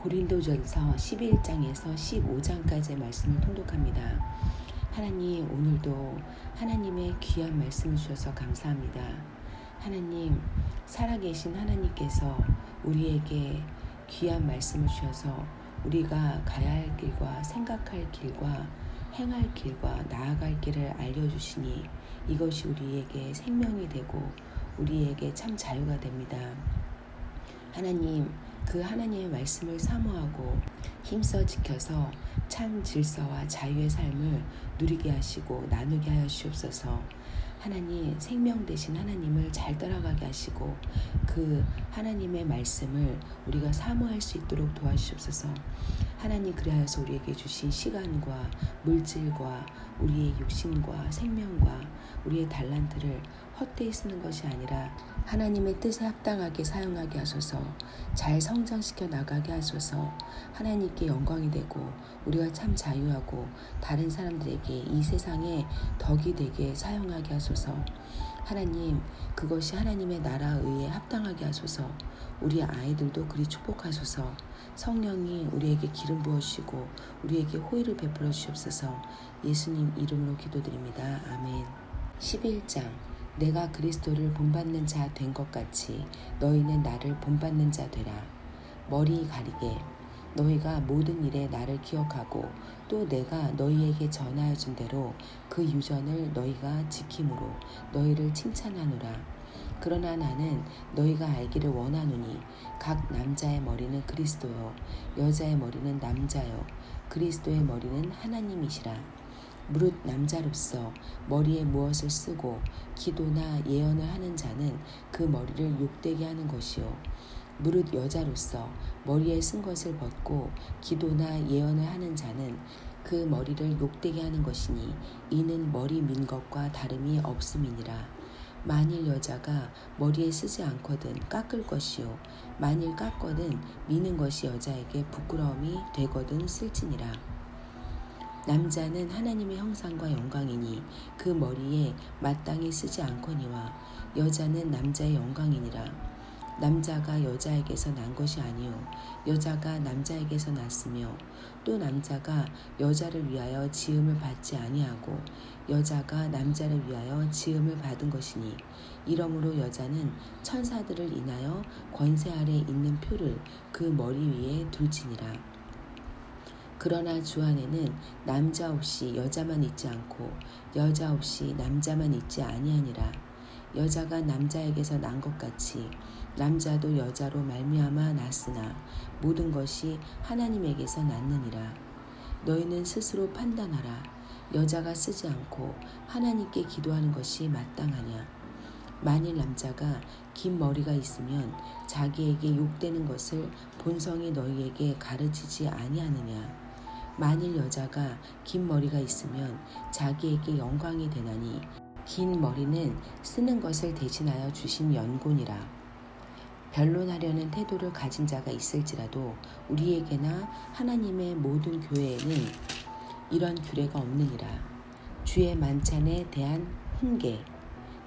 고린도전서 11장에서 15장까지의 말씀을 통독합니다. 하나님, 오늘도 하나님의 귀한 말씀을 주셔서 감사합니다. 하나님, 살아계신 하나님께서 우리에게 귀한 말씀을 주셔서 우리가 가야 할 길과 생각할 길과 행할 길과 나아갈 길을 알려주시니 이것이 우리에게 생명이 되고 우리에게 참 자유가 됩니다. 하나님, 그 하나님의 말씀을 사모하고 힘써 지켜서 참 질서와 자유의 삶을 누리게 하시고 나누게 하여 주옵소서. 하나님, 생명 되신 하나님을 잘 따라가게 하시고 그 하나님의 말씀을 우리가 사모할 수 있도록 도와주옵소서. 하나님, 그리하여서 우리에게 주신 시간과 물질과 우리의 육신과 생명과 우리의 달란트를 헛되이 쓰는 것이 아니라 하나님의 뜻에 합당하게 사용하게 하소서. 잘 성장시켜 나가게 하소서. 하나님께 영광이 되고 우리가 참 자유하고 다른 사람들에게 이 세상에 덕이 되게 사용하게 하소서. 하나님, 그것이 하나님의 나라 의에 합당하게 하소서. 우리 아이들도 그리 축복하소서. 성령이 우리에게 기름 부어주시고 우리에게 호의를 베풀어 주옵소서. 예수님 이름으로 기도드립니다. 아멘. 11장. 내가 그리스도를 본받는 자 된 것 같이 너희는 나를 본받는 자 되라. 머리 가리게 너희가 모든 일에 나를 기억하고 또 내가 너희에게 전하여 준 대로 그 유전을 너희가 지킴으로 너희를 칭찬하노라. 그러나 나는 너희가 알기를 원하노니 각 남자의 머리는 그리스도요 여자의 머리는 남자요 그리스도의 머리는 하나님이시라. 무릇 남자로서 머리에 무엇을 쓰고 기도나 예언을 하는 자는 그 머리를 욕되게 하는 것이요 무릇 여자로서 머리에 쓴 것을 벗고 기도나 예언을 하는 자는 그 머리를 욕되게 하는 것이니 이는 머리 민 것과 다름이 없음이니라. 만일 여자가 머리에 쓰지 않거든 깎을 것이요 만일 깎거든 미는 것이 여자에게 부끄러움이 되거든 쓸지니라. 남자는 하나님의 형상과 영광이니 그 머리에 마땅히 쓰지 않거니와 여자는 남자의 영광이니라. 남자가 여자에게서 난 것이 아니요 여자가 남자에게서 났으며 또 남자가 여자를 위하여 지음을 받지 아니하고 여자가 남자를 위하여 지음을 받은 것이니 이러므로 여자는 천사들을 인하여 권세 아래 있는 표를 그 머리 위에 둘지니라. 그러나 주 안에는 남자 없이 여자만 있지 않고 여자 없이 남자만 있지 아니하니라. 여자가 남자에게서 난 것 같이 남자도 여자로 말미암아 났으나 모든 것이 하나님에게서 났느니라. 너희는 스스로 판단하라. 여자가 쓰지 않고 하나님께 기도하는 것이 마땅하냐. 만일 남자가 긴 머리가 있으면 자기에게 욕되는 것을 본성이 너희에게 가르치지 아니하느냐. 만일 여자가 긴 머리가 있으면 자기에게 영광이 되나니 긴 머리는 쓰는 것을 대신하여 주신 연고니라. 변론하려는 태도를 가진 자가 있을지라도 우리에게나 하나님의 모든 교회에는 이런 규례가 없느니라. 주의 만찬에 대한 훈계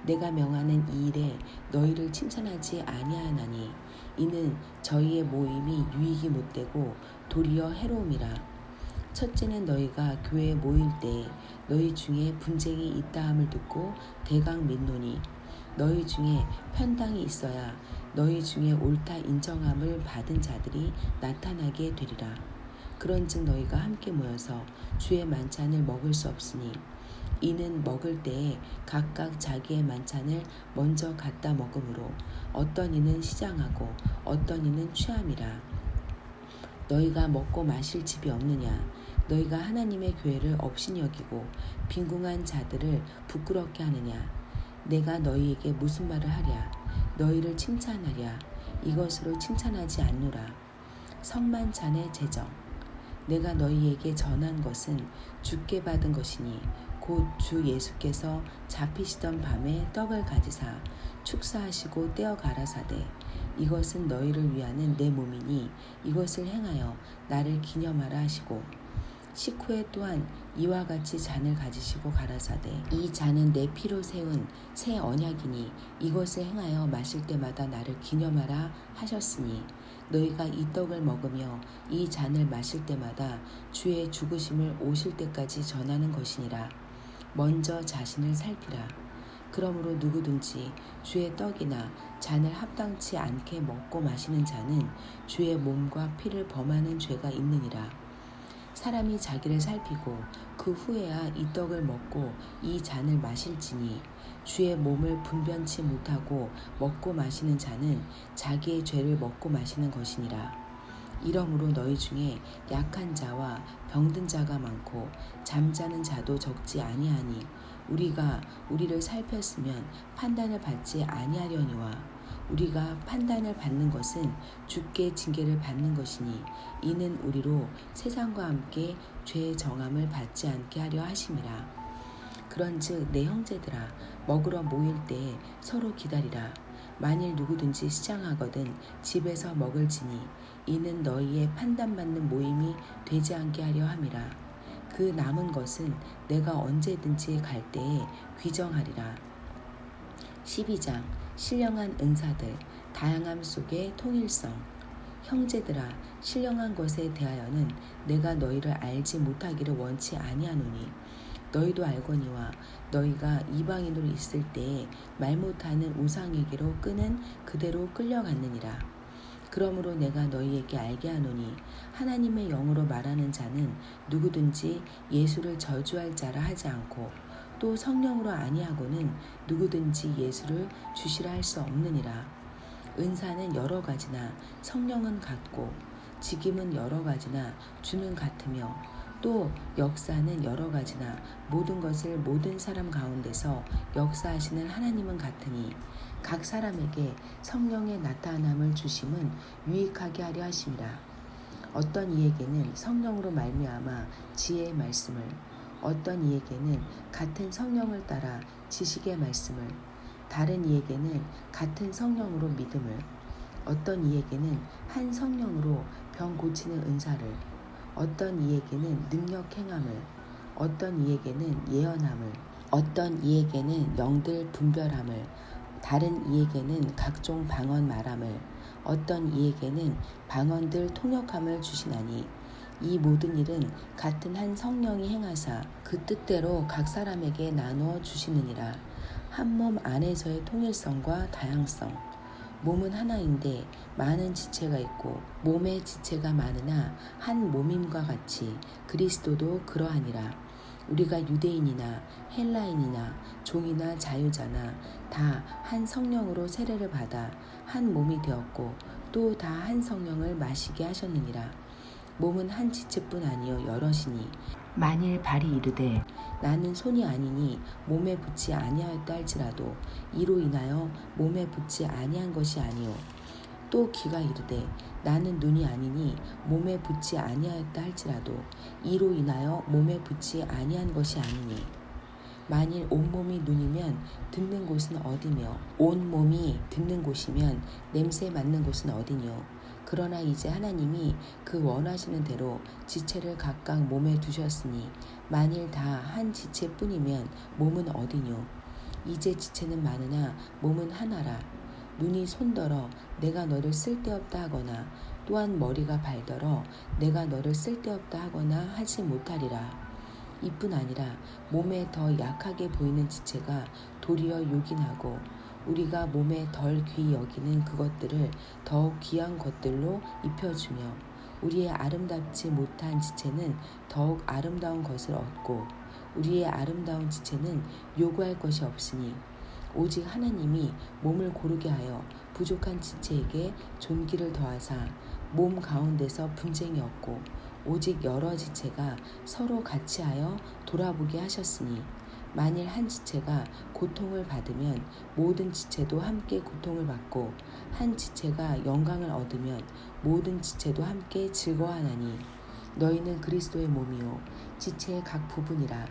내가 명하는 이 일에 너희를 칭찬하지 아니하나니 이는 저희의 모임이 유익이 못되고 도리어 해로움이라. 첫째는 너희가 교회에 모일 때 너희 중에 분쟁이 있다함을 듣고 대강 맺노니 너희 중에 편당이 있어야 너희 중에 옳다 인정함을 받은 자들이 나타나게 되리라. 그런즉 너희가 함께 모여서 주의 만찬을 먹을 수 없으니 이는 먹을 때에 각각 자기의 만찬을 먼저 갖다 먹으므로 어떤 이는 시장하고 어떤 이는 취함이라. 너희가 먹고 마실 집이 없느냐. 너희가 하나님의 교회를 업신이 여기고 빈궁한 자들을 부끄럽게 하느냐. 내가 너희에게 무슨 말을 하랴. 너희를 칭찬하랴. 이것으로 칭찬하지 않노라. 성만찬의 제정 내가 너희에게 전한 것은 주께 받은 것이니 곧 주 예수께서 잡히시던 밤에 떡을 가지사 축사하시고 떼어 가라사대 이것은 너희를 위하는 내 몸이니 이것을 행하여 나를 기념하라 하시고 식후에 또한 이와 같이 잔을 가지시고 가라사대 이 잔은 내 피로 세운 새 언약이니 이것을 행하여 마실 때마다 나를 기념하라 하셨으니 너희가 이 떡을 먹으며 이 잔을 마실 때마다 주의 죽으심을 오실 때까지 전하는 것이니라. 먼저 자신을 살피라. 그러므로 누구든지 주의 떡이나 잔을 합당치 않게 먹고 마시는 자는 주의 몸과 피를 범하는 죄가 있느니라. 사람이 자기를 살피고 그 후에야 이 떡을 먹고 이 잔을 마실지니 주의 몸을 분변치 못하고 먹고 마시는 자는 자기의 죄를 먹고 마시는 것이니라. 이러므로 너희 중에 약한 자와 병든 자가 많고 잠자는 자도 적지 아니하니 우리가 우리를 살폈으면 판단을 받지 아니하려니와 우리가 판단을 받는 것은 주께 징계를 받는 것이니 이는 우리로 세상과 함께 죄의 정함을 받지 않게 하려 하심이라. 그런즉 내 형제들아 먹으러 모일 때에 서로 기다리라. 만일 누구든지 시장하거든 집에서 먹을지니 이는 너희의 판단받는 모임이 되지 않게 하려 함이라. 그 남은 것은 내가 언제든지 갈 때에 귀정하리라. 12장 신령한 은사들 다양함 속의 통일성. 형제들아 신령한 것에 대하여는 내가 너희를 알지 못하기를 원치 아니하노니 너희도 알거니와 너희가 이방인으로 있을 때에 말 못하는 우상에게로 끄는 그대로 끌려갔느니라. 그러므로 내가 너희에게 알게 하노니 하나님의 영으로 말하는 자는 누구든지 예수를 저주할 자라 하지 않고 또 성령으로 아니하고는 누구든지 예수를 주시라 할 수 없느니라. 은사는 여러 가지나 성령은 같고 직임은 여러 가지나 주는 같으며 또 역사는 여러 가지나 모든 것을 모든 사람 가운데서 역사하시는 하나님은 같으니 각 사람에게 성령의 나타남을 주심은 유익하게 하려 하심이라. 어떤 이에게는 성령으로 말미암아 지혜의 말씀을, 어떤 이에게는 같은 성령을 따라 지식의 말씀을, 다른 이에게는 같은 성령으로 믿음을, 어떤 이에게는 한 성령으로 병 고치는 은사를, 어떤 이에게는 능력 행함을, 어떤 이에게는 예언함을, 어떤 이에게는 영들 분별함을, 다른 이에게는 각종 방언 말함을, 어떤 이에게는 방언들 통역함을 주시나니 이 모든 일은 같은 한 성령이 행하사 그 뜻대로 각 사람에게 나누어 주시느니라. 한 몸 안에서의 통일성과 다양성. 몸은 하나인데 많은 지체가 있고 몸의 지체가 많으나 한 몸임과 같이 그리스도도 그러하니라. 우리가 유대인이나 헬라인이나 종이나 자유자나 다 한 성령으로 세례를 받아 한 몸이 되었고 또 다 한 성령을 마시게 하셨느니라. 몸은 한 지체뿐 아니요 여럿이니 만일 발이 이르되 나는 손이 아니니 몸에 붙지 아니하였다 할지라도 이로 인하여 몸에 붙지 아니한 것이 아니요 또 귀가 이르되 나는 눈이 아니니 몸에 붙지 아니하였다 할지라도 이로 인하여 몸에 붙지 아니한 것이 아니니 만일 온몸이 눈이면 듣는 곳은 어디며 온몸이 듣는 곳이면 냄새 맡는 곳은 어디뇨. 그러나 이제 하나님이 그 원하시는 대로 지체를 각각 몸에 두셨으니 만일 다 한 지체뿐이면 몸은 어디뇨. 이제 지체는 많으나 몸은 하나라. 눈이 손더러 내가 너를 쓸데없다 하거나 또한 머리가 발더러 내가 너를 쓸데없다 하거나 하지 못하리라. 이뿐 아니라 몸에 더 약하게 보이는 지체가 도리어 요긴하고 우리가 몸에 덜 귀히 여기는 그것들을 더욱 귀한 것들로 입혀주며 우리의 아름답지 못한 지체는 더욱 아름다운 것을 얻고 우리의 아름다운 지체는 요구할 것이 없으니 오직 하나님이 몸을 고르게 하여 부족한 지체에게 존귀를 더하사 몸 가운데서 분쟁이 없고 오직 여러 지체가 서로 같이 하여 돌아보게 하셨으니 만일 한 지체가 고통을 받으면 모든 지체도 함께 고통을 받고 한 지체가 영광을 얻으면 모든 지체도 함께 즐거워하나니 너희는 그리스도의 몸이요 지체의 각 부분이라.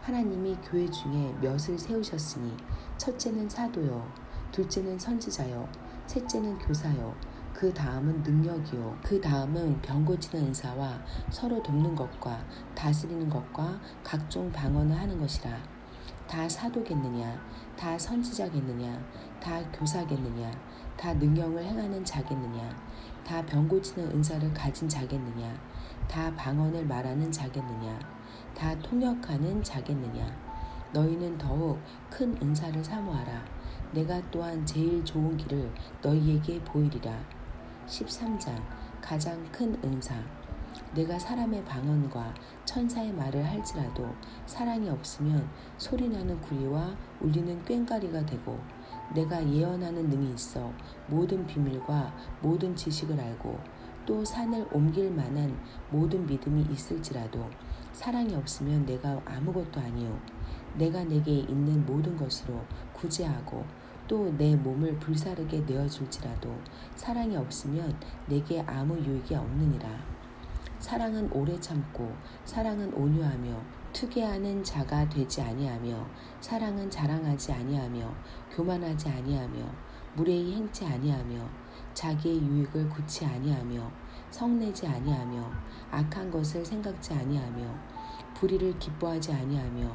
하나님이 교회 중에 몇을 세우셨으니 첫째는 사도요 둘째는 선지자요 셋째는 교사요 그 다음은 능력이요 그 다음은 병 고치는 은사와 서로 돕는 것과 다스리는 것과 각종 방언을 하는 것이라. 다 사도겠느냐 다 선지자겠느냐 다 교사겠느냐 다 능력을 행하는 자겠느냐 다 병 고치는 은사를 가진 자겠느냐? 다 방언을 말하는 자겠느냐? 다 통역하는 자겠느냐? 너희는 더욱 큰 은사를 사모하라. 내가 또한 제일 좋은 길을 너희에게 보이리라. 13장 가장 큰 은사. 내가 사람의 방언과 천사의 말을 할지라도 사랑이 없으면 소리나는 구리와 울리는 꽹과리가 되고, 내가 예언하는 능이 있어 모든 비밀과 모든 지식을 알고 또 산을 옮길 만한 모든 믿음이 있을지라도 사랑이 없으면 내가 아무것도 아니요. 내가 내게 있는 모든 것으로 구제하고 또 내 몸을 불사르게 내어줄지라도 사랑이 없으면 내게 아무 유익이 없느니라. 사랑은 오래 참고 사랑은 온유하며 투계하는 자가 되지 아니하며 사랑은 자랑하지 아니하며 교만하지 아니하며 무례히 행치 아니하며 자기의 유익을 굳이 아니하며 성내지 아니하며 악한 것을 생각지 아니하며 불의를 기뻐하지 아니하며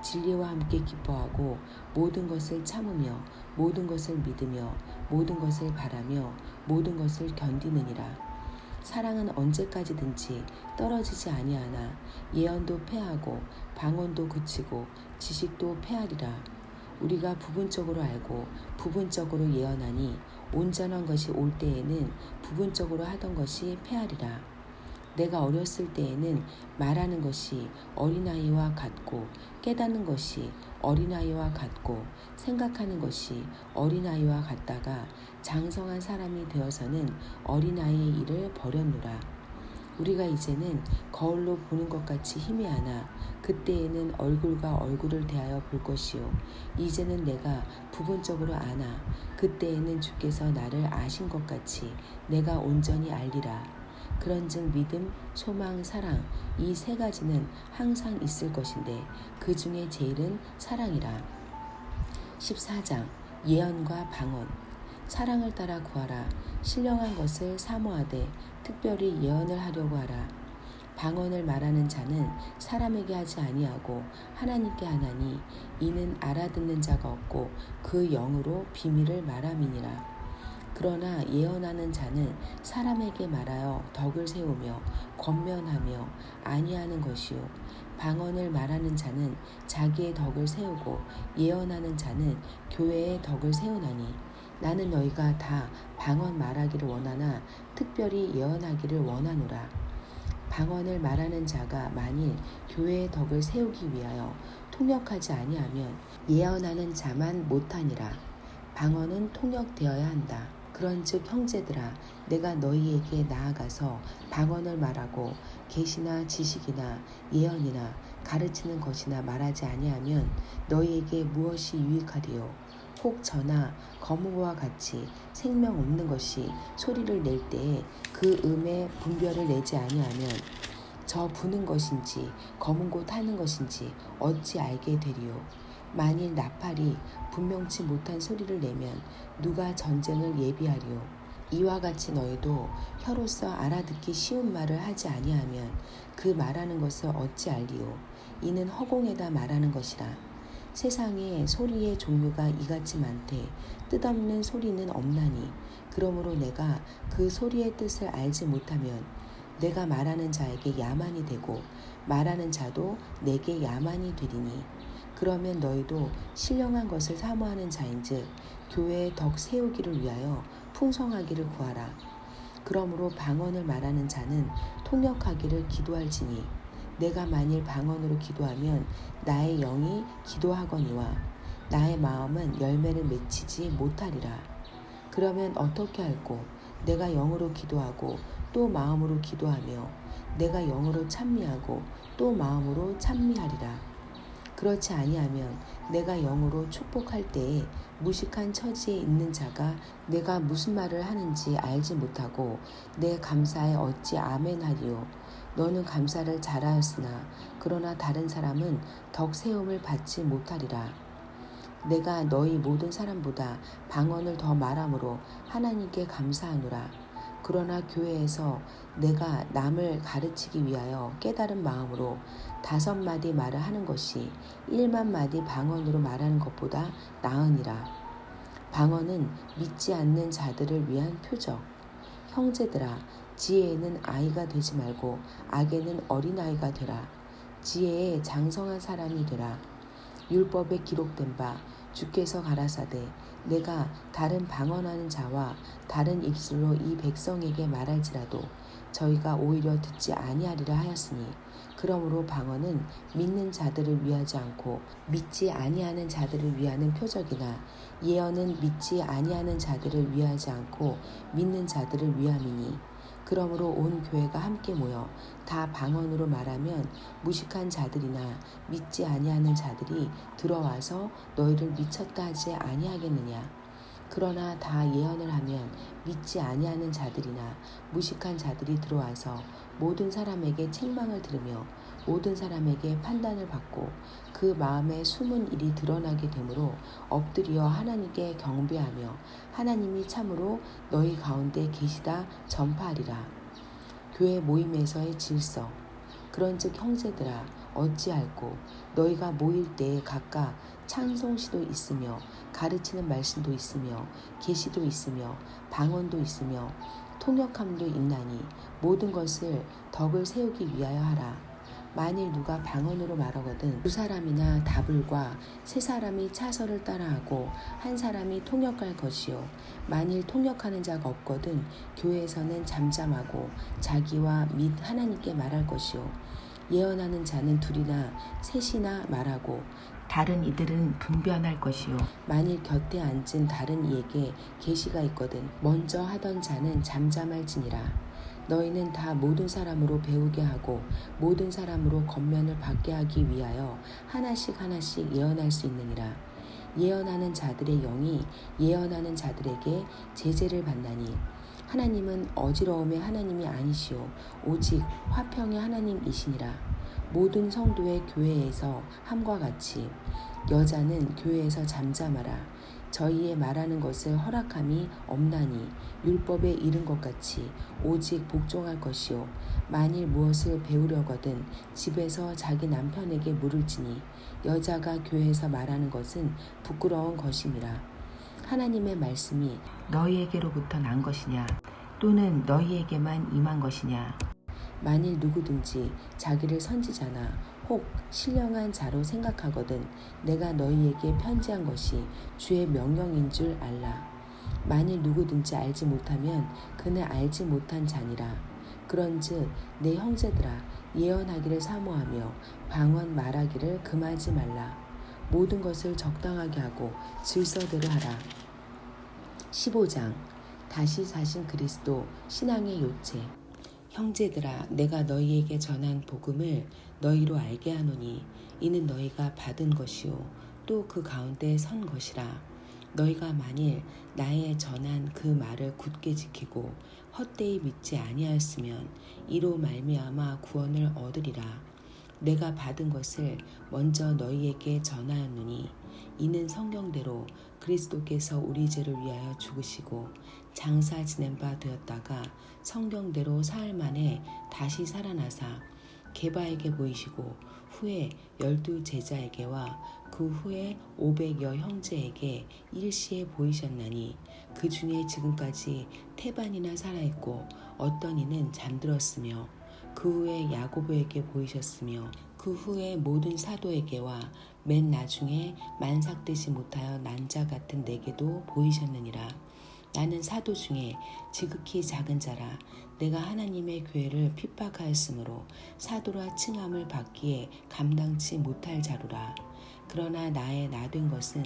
진리와 함께 기뻐하고 모든 것을 참으며 모든 것을 믿으며 모든 것을 바라며 모든 것을 견디느니라. 사랑은 언제까지든지 떨어지지 아니하나 예언도 패하고 방언도 그치고 지식도 패하리라. 우리가 부분적으로 알고 부분적으로 예언하니 온전한 것이 올 때에는 부분적으로 하던 것이 패하리라. 내가 어렸을 때에는 말하는 것이 어린아이와 같고 깨닫는 것이 어린아이와 같고 생각하는 것이 어린아이와 같다가 장성한 사람이 되어서는 어린아이의 일을 버렸노라. 우리가 이제는 거울로 보는 것 같이 희미하나 그때에는 얼굴과 얼굴을 대하여 볼 것이요. 이제는 내가 부분적으로 아나 그때에는 주께서 나를 아신 것 같이 내가 온전히 알리라. 그런즉 믿음, 소망, 사랑 이 세 가지는 항상 있을 것인데 그 중에 제일은 사랑이라. 14장 예언과 방언. 사랑을 따라 구하라. 신령한 것을 사모하되 특별히 예언을 하려고 하라. 방언을 말하는 자는 사람에게 하지 아니하고 하나님께 하나니 이는 알아듣는 자가 없고 그 영으로 비밀을 말함이니라. 그러나 예언하는 자는 사람에게 말하여 덕을 세우며 권면하며 아니하는 것이요. 방언을 말하는 자는 자기의 덕을 세우고 예언하는 자는 교회의 덕을 세우나니 나는 너희가 다 방언 말하기를 원하나 특별히 예언하기를 원하노라. 방언을 말하는 자가 만일 교회의 덕을 세우기 위하여 통역하지 아니하면 예언하는 자만 못하니라. 방언은 통역되어야 한다. 그런즉 형제들아 내가 너희에게 나아가서 방언을 말하고 계시나 지식이나 예언이나 가르치는 것이나 말하지 아니하면 너희에게 무엇이 유익하리요. 혹 저나 거무와 같이 생명 없는 것이 소리를 낼 때에 그 음의 분별을 내지 아니하면 저 부는 것인지 검은 곳 하는 것인지 어찌 알게 되리요. 만일 나팔이 분명치 못한 소리를 내면 누가 전쟁을 예비하리요. 이와 같이 너희도 혀로서 알아듣기 쉬운 말을 하지 아니하면 그 말하는 것을 어찌 알리요. 이는 허공에다 말하는 것이라. 세상에 소리의 종류가 이같이 많되 뜻없는 소리는 없나니 그러므로 내가 그 소리의 뜻을 알지 못하면 내가 말하는 자에게 야만이 되고 말하는 자도 내게 야만이 되리니 그러면 너희도 신령한 것을 사모하는 자인즉 교회의 덕 세우기를 위하여 풍성하기를 구하라. 그러므로 방언을 말하는 자는 통역하기를 기도할지니 내가 만일 방언으로 기도하면 나의 영이 기도하거니와 나의 마음은 열매를 맺히지 못하리라. 그러면 어떻게 할꼬? 내가 영으로 기도하고 또 마음으로 기도하며 내가 영으로 찬미하고 또 마음으로 찬미하리라. 그렇지 아니하면 내가 영으로 축복할 때에 무식한 처지에 있는 자가 내가 무슨 말을 하는지 알지 못하고 내 감사에 어찌 아멘하리요. 너는 감사를 잘하였으나 그러나 다른 사람은 덕 세움을 받지 못하리라. 내가 너희 모든 사람보다 방언을 더 말함으로 하나님께 감사하노라. 그러나 교회에서 내가 남을 가르치기 위하여 깨달은 마음으로 5마디 말을 하는 것이 1만 마디 방언으로 말하는 것보다 나으니라. 방언은 믿지 않는 자들을 위한 표적, 형제들아, 지혜에는 아이가 되지 말고 악에는 어린아이가 되라. 지혜에 장성한 사람이 되라. 율법에 기록된 바 주께서 가라사대 내가 다른 방언하는 자와 다른 입술로 이 백성에게 말할지라도 저희가 오히려 듣지 아니하리라 하였으니, 그러므로 방언은 믿는 자들을 위하지 않고 믿지 아니하는 자들을 위하는 표적이나 예언은 믿지 아니하는 자들을 위하지 않고 믿는 자들을 위함이니, 그러므로 온 교회가 함께 모여 다 방언으로 말하면 무식한 자들이나 믿지 아니하는 자들이 들어와서 너희를 미쳤다 하지 아니하겠느냐. 그러나 다 예언을 하면 믿지 아니하는 자들이나 무식한 자들이 들어와서 모든 사람에게 책망을 들으며 모든 사람에게 판단을 받고 그 마음에 숨은 일이 드러나게 되므로 엎드려 하나님께 경배하며 하나님이 참으로 너희 가운데 계시다 전파하리라. 교회 모임에서의 질서. 그런즉 형제들아, 어찌할꼬 너희가 모일 때에 각각 찬송시도 있으며 가르치는 말씀도 있으며 계시도 있으며 방언도 있으며 통역함도 있나니 모든 것을 덕을 세우기 위하여 하라. 만일 누가 방언으로 말하거든 두 사람이나 다불과 세 사람이 차서를 따라하고 한 사람이 통역할 것이요, 만일 통역하는 자가 없거든 교회에서는 잠잠하고 자기와 및 하나님께 말할 것이요, 예언하는 자는 둘이나 셋이나 말하고 다른 이들은 분변할 것이요, 만일 곁에 앉은 다른 이에게 계시가 있거든 먼저 하던 자는 잠잠할지니라. 너희는 다 모든 사람으로 배우게 하고 모든 사람으로 권면을 받게 하기 위하여 하나씩 하나씩 예언할 수 있느니라. 예언하는 자들의 영이 예언하는 자들에게 제재를 받나니, 하나님은 어지러움의 하나님이 아니시오 오직 화평의 하나님이시니라. 모든 성도의 교회에서 함과 같이 여자는 교회에서 잠잠하라. 저희의 말하는 것을 허락함이 없나니 율법에 이른 것 같이 오직 복종할 것이요, 만일 무엇을 배우려거든 집에서 자기 남편에게 물을지니 여자가 교회에서 말하는 것은 부끄러운 것임이라. 하나님의 말씀이 너희에게로부터 난 것이냐 또는 너희에게만 임한 것이냐. 만일 누구든지 자기를 선지자나 혹 신령한 자로 생각하거든 내가 너희에게 편지한 것이 주의 명령인 줄 알라. 만일 누구든지 알지 못하면 그는 알지 못한 자니라. 그런즉 내 형제들아, 예언하기를 사모하며 방언 말하기를 금하지 말라. 모든 것을 적당하게 하고 질서대로 하라. 15장. 다시 사신 그리스도 신앙의 요체. 형제들아, 내가 너희에게 전한 복음을 너희로 알게 하노니 이는 너희가 받은 것이요 또 그 가운데 선 것이라. 너희가 만일 나의 전한 그 말을 굳게 지키고 헛되이 믿지 아니하였으면 이로 말미암아 구원을 얻으리라. 내가 받은 것을 먼저 너희에게 전하였노니 이는 성경대로 그리스도께서 우리 죄를 위하여 죽으시고 장사 지낸 바 되었다가 성경대로 사흘 만에 다시 살아나사 게바에게 보이시고 후에 12 제자에게와 그 후에 500여 형제에게 일시에 보이셨나니 그 중에 지금까지 태반이나 살아있고 어떤 이는 잠들었으며 그 후에 야고보에게 보이셨으며 그 후에 모든 사도에게와 맨 나중에 만삭되지 못하여 난 자 같은 내게도 보이셨느니라. 나는 사도 중에 지극히 작은 자라. 내가 하나님의 교회를 핍박하였으므로 사도라 칭함을 받기에 감당치 못할 자루라. 그러나 나의 나된 것은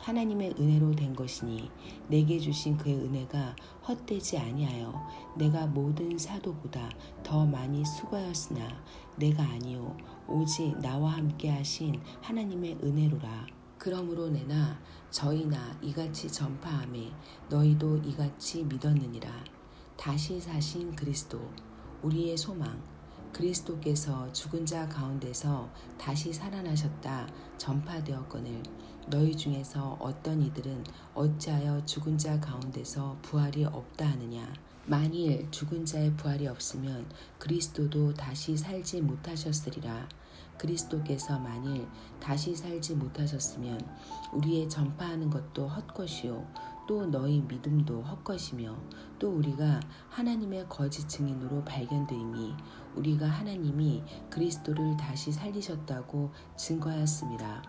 하나님의 은혜로 된 것이니 내게 주신 그의 은혜가 헛되지 아니하여 내가 모든 사도보다 더 많이 수고하였으나 내가 아니요 오직 나와 함께 하신 하나님의 은혜로라. 그러므로 내나 저희나 이같이 전파하매 너희도 이같이 믿었느니라. 다시 사신 그리스도 우리의 소망. 그리스도께서 죽은 자 가운데서 다시 살아나셨다 전파되었거늘 너희 중에서 어떤 이들은 어찌하여 죽은 자 가운데서 부활이 없다 하느냐. 만일 죽은 자의 부활이 없으면 그리스도도 다시 살지 못하셨으리라. 그리스도께서 만일 다시 살지 못하셨으면 우리의 전파하는 것도 헛것이요 또 너희 믿음도 헛것이며 또 우리가 하나님의 거짓 증인으로 발견되니 우리가 하나님이 그리스도를 다시 살리셨다고 증거하였습니다.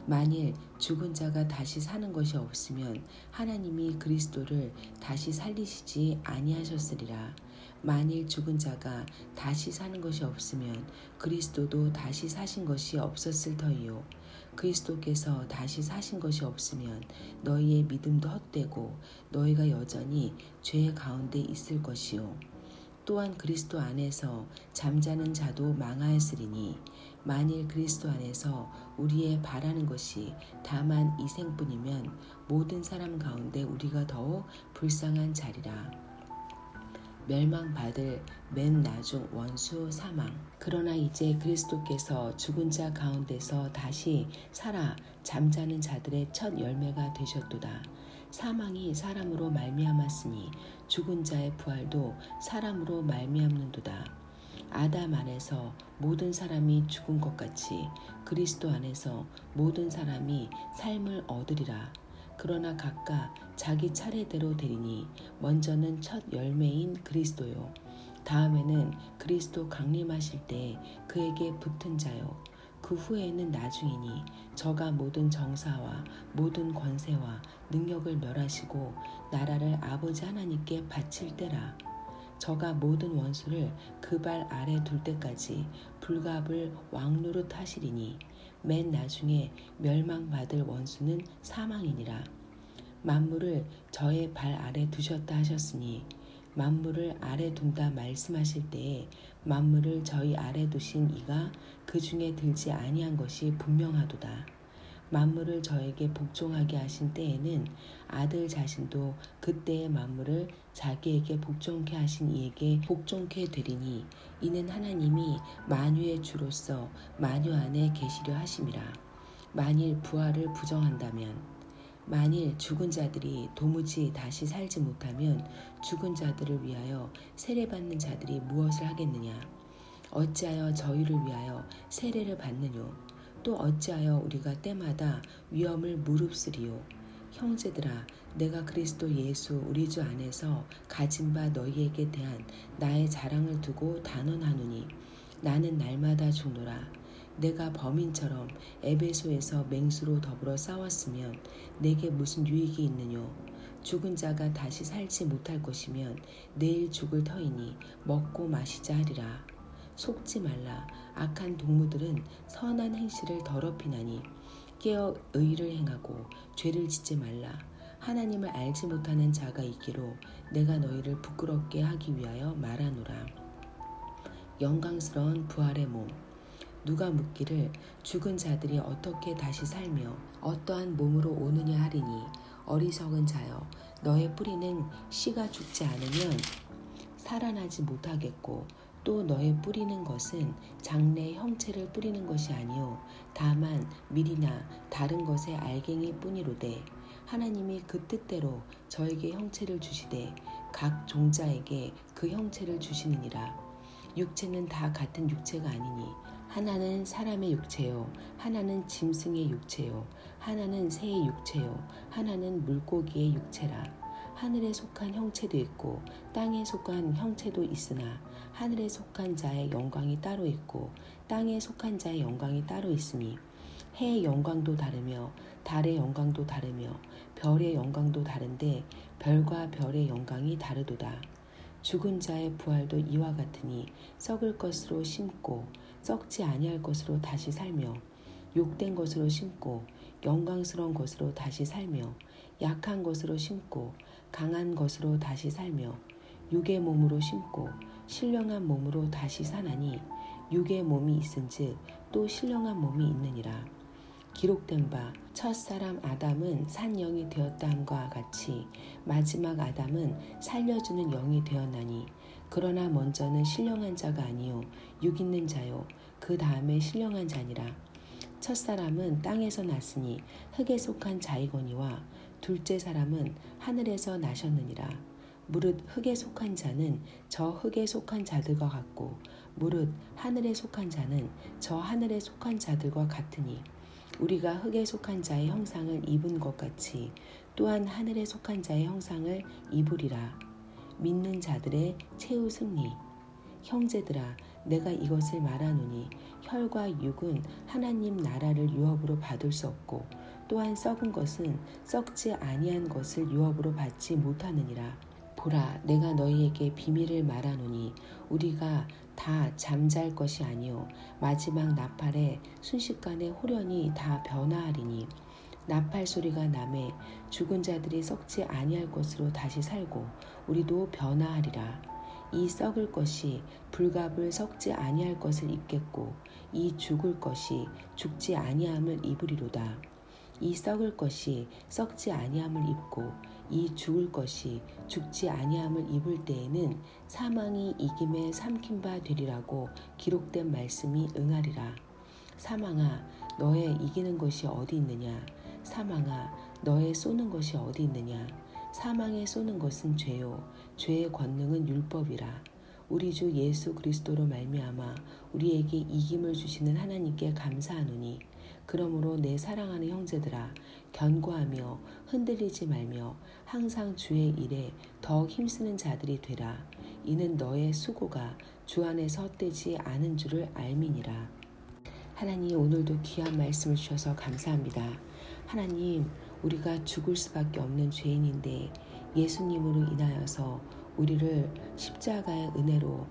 만일 죽은 자가 다시 사는 것이 없으면 하나님이 그리스도를 다시 살리시지 아니하셨으리라. 만일 죽은 자가 다시 사는 것이 없으면 그리스도도 다시 사신 것이 없었을 터이요. 그리스도께서 다시 사신 것이 없으면 너희의 믿음도 헛되고 너희가 여전히 죄 가운데 있을 것이요. 또한 그리스도 안에서 잠자는 자도 망하였으리니 만일 그리스도 안에서 우리의 바라는 것이 다만 이 생뿐이면 모든 사람 가운데 우리가 더욱 불쌍한 자리라. 멸망받을 맨 나중 원수 사망. 그러나 이제 그리스도께서 죽은 자 가운데서 다시 살아 잠자는 자들의 첫 열매가 되셨도다. 사망이 사람으로 말미암았으니 죽은 자의 부활도 사람으로 말미암는도다. 아담 안에서 모든 사람이 죽은 것 같이 그리스도 안에서 모든 사람이 삶을 얻으리라. 그러나 각각 자기 차례대로 되리니 먼저는 첫 열매인 그리스도요. 다음에는 그리스도 강림하실 때 그에게 붙은 자요. 그 후에는 나중이니 저가 모든 정사와 모든 권세와 능력을 멸하시고 나라를 아버지 하나님께 바칠 때라. 저가 모든 원수를 그 발 아래 둘 때까지 불갑을 왕노릇 하시리니 맨 나중에 멸망받을 원수는 사망이니라. 만물을 저의 발 아래 두셨다 하셨으니 만물을 아래 둔다 말씀하실 때에 만물을 저희 아래 두신 이가 그 중에 들지 아니한 것이 분명하도다. 만물을 저에게 복종하게 하신 때에는 아들 자신도 그때의 만물을 자기에게 복종케 하신 이에게 복종케 되리니 이는 하나님이 만유의 주로서 만유 안에 계시려 하심이라. 만일 부활을 부정한다면 만일 죽은 자들이 도무지 다시 살지 못하면 죽은 자들을 위하여 세례받는 자들이 무엇을 하겠느냐? 어찌하여 저희를 위하여 세례를 받느뇨? 또 어찌하여 우리가 때마다 위험을 무릅쓰리요? 형제들아, 내가 그리스도 예수 우리 주 안에서 가진 바 너희에게 대한 나의 자랑을 두고 단언하노니 나는 날마다 죽노라. 내가 범인처럼 에베소에서 맹수로 더불어 싸웠으면 내게 무슨 유익이 있느뇨? 죽은 자가 다시 살지 못할 것이면 내일 죽을 터이니 먹고 마시자 하리라. 속지 말라. 악한 동무들은 선한 행실을 더럽히나니 깨어 의를 행하고 죄를 짓지 말라. 하나님을 알지 못하는 자가 있기로 내가 너희를 부끄럽게 하기 위하여 말하노라. 영광스러운 부활의 몸. 누가 묻기를 죽은 자들이 어떻게 다시 살며 어떠한 몸으로 오느냐 하리니 어리석은 자여, 너의 뿌리는 씨가 죽지 않으면 살아나지 못하겠고 또 너의 뿌리는 것은 장래의 형체를 뿌리는 것이 아니요 다만 밀이나 다른 것의 알갱이 뿐이로되 하나님이 그 뜻대로 저에게 형체를 주시되 각 종자에게 그 형체를 주시느니라. 육체는 다 같은 육체가 아니니 하나는 사람의 육체요, 하나는 짐승의 육체요, 하나는 새의 육체요, 하나는 물고기의 육체라. 하늘에 속한 형체도 있고 땅에 속한 형체도 있으나 하늘에 속한 자의 영광이 따로 있고 땅에 속한 자의 영광이 따로 있으니 해의 영광도 다르며 달의 영광도 다르며 별의 영광도 다른데 별과 별의 영광이 다르도다. 죽은 자의 부활도 이와 같으니 썩을 것으로 심고 썩지 아니할 것으로 다시 살며 욕된 것으로 심고 영광스러운 것으로 다시 살며 약한 것으로 심고 강한 것으로 다시 살며 육의 몸으로 심고 신령한 몸으로 다시 사나니 육의 몸이 있은즉 또 신령한 몸이 있느니라. 기록된 바 첫사람 아담은 산 영이 되었다 함과 같이 마지막 아담은 살려주는 영이 되었나니 그러나 먼저는 신령한 자가 아니요 육 있는 자요 그 다음에 신령한 자니라. 첫사람은 땅에서 났으니 흙에 속한 자이거니와 둘째 사람은 하늘에서 나셨느니라. 무릇 흙에 속한 자는 저 흙에 속한 자들과 같고 무릇 하늘에 속한 자는 저 하늘에 속한 자들과 같으니 우리가 흙에 속한 자의 형상을 입은 것 같이 또한 하늘에 속한 자의 형상을 입으리라. 믿는 자들의 최후 승리. 형제들아, 내가 이것을 말하노니 혈과 육은 하나님 나라를 유업으로 받을 수 없고 또한 썩은 것은 썩지 아니한 것을 유업으로 받지 못하느니라. 보라, 내가 너희에게 비밀을 말하노니 우리가 다 잠잘 것이 아니요 마지막 나팔에 순식간에 호련히 다 변화하리니 나팔 소리가 나매 죽은 자들이 썩지 아니할 것으로 다시 살고 우리도 변화하리라. 이 썩을 것이 불갑을 썩지 아니할 것을 입겠고 이 죽을 것이 죽지 아니함을 입으리로다. 이 썩을 것이 썩지 아니함을 입고 이 죽을 것이 죽지 아니함을 입을 때에는 사망이 이김에 삼킨 바 되리라고 기록된 말씀이 응하리라. 사망아, 너의 이기는 것이 어디 있느냐? 사망아, 너의 쏘는 것이 어디 있느냐? 사망에 쏘는 것은 죄요, 죄의 권능은 율법이라. 우리 주 예수 그리스도로 말미암아 우리에게 이김을 주시는 하나님께 감사하노니 그러므로 내 사랑하는 형제들아, 견고하며 흔들리지 말며 항상 주의 일에 더욱 힘쓰는 자들이 되라. 이는 너의 수고가 주 안에서 헛되지 않은 줄을 알미니라. 하나님, 오늘도 귀한 말씀을 주셔서 감사합니다. 하나님, 우리가 죽을 수밖에 없는 죄인인데 예수님으로 인하여서 우리를 십자가의 은혜로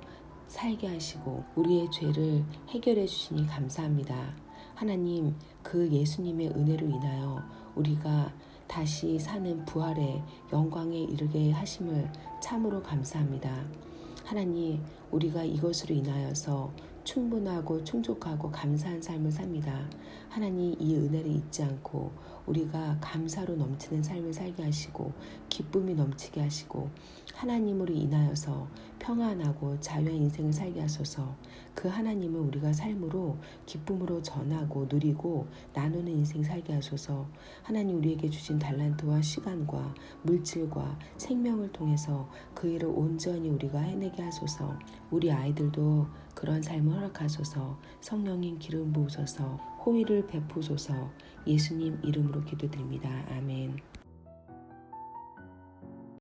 살게 하시고 우리의 죄를 해결해 주시니 감사합니다. 하나님, 그 예수님의 은혜로 인하여 우리가 다시 사는 부활의 영광에 이르게 하심을 참으로 감사합니다. 하나님, 우리가 이것으로 인하여서 충분하고 충족하고 감사한 삶을 삽니다. 하나님, 이 은혜를 잊지 않고 우리가 감사로 넘치는 삶을 살게 하시고 기쁨이 넘치게 하시고 하나님으로 인하여서 평안하고 자유한 인생을 살게 하소서. 그 하나님을 우리가 삶으로 기쁨으로 전하고 누리고 나누는 인생 살게 하소서. 하나님, 우리에게 주신 달란트와 시간과 물질과 생명을 통해서 그 일을 온전히 우리가 해내게 하소서. 우리 아이들도 그런 삶을 허락하소서. 성령님 기름 부으소서. 호의를 베푸소서. 예수님 이름으로 기도드립니다. 아멘.